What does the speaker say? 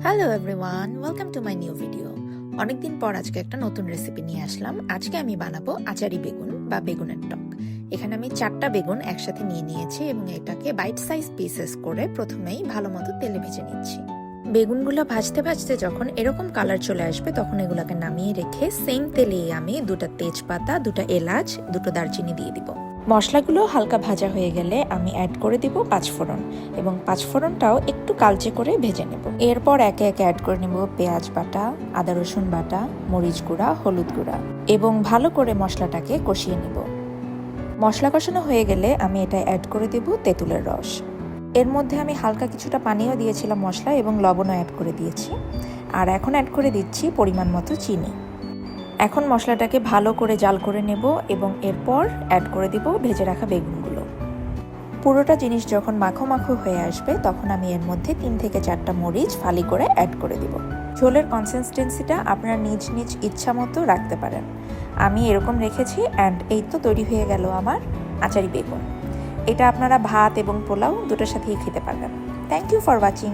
Hello everyone, welcome to my new video. অনেকদিন পর আজকে একটা নতুন রেসিপি নিয়ে আসলাম। আজকে আমি বানাবো আচারি বেগুন বা বেগুনের টক। এখানে আমি 4টা বেগুন একসাথে নিয়ে নিয়েছি এবং এটাকে বাইট সাইজ পিসেস করে প্রথমেই ভালো মতো তেলে ভেজে নিচ্ছি। বেগুনগুলো ভাজতে ভাজতে যখন এরকম কালার চলে আসবে তখন এগুলোকে নামিয়ে রেখে সেম তেলেই আমি 2টা তেজপাতা, 2টা এলাচ, 2টো দারচিনি দিয়ে দিব। মশলাগুলো হালকা ভাজা হয়ে গেলে আমি অ্যাড করে দিব পাঁচফোড়ন এবং পাঁচফোড়নটাও একটু কালচে করে ভেজে নেব। এরপর একে একে অ্যাড করে নেব পেঁয়াজ বাটা, আদা রসুন বাটা, মরিচ গুঁড়া, হলুদ গুঁড়া এবং ভালো করে মশলাটাকে কষিয়ে নেব। মশলা কষানো হয়ে গেলে আমি এটা অ্যাড করে দেব তেঁতুলের রস। এর মধ্যে আমি হালকা কিছুটা পানিও দিয়েছিলাম মশলা এবং লবণও অ্যাড করে দিয়েছি। আর এখন অ্যাড করে দিচ্ছি পরিমাণ মতো চিনি। এখন মশলাটাকে ভালো করে জাল করে নেব এবং এরপর অ্যাড করে দিব ভেজে রাখা বেগুনগুলো। পুরোটা জিনিস যখন মাখো মাখো হয়ে আসবে তখন আমি এর মধ্যে 3 থেকে 4টা মরিচ ফালি করে অ্যাড করে দিব। ঝোলের কনসিস্টেন্সিটা আপনারা নিজ নিজ ইচ্ছা মতো রাখতে পারেন। আমি এরকম রেখেছি অ্যান্ড এই তো তৈরি হয়ে গেল আমার আচারি বেগুন। এটা আপনারা ভাত এবং পোলাও দুটোর সাথেই খেতে পারবেন। Thank you for watching.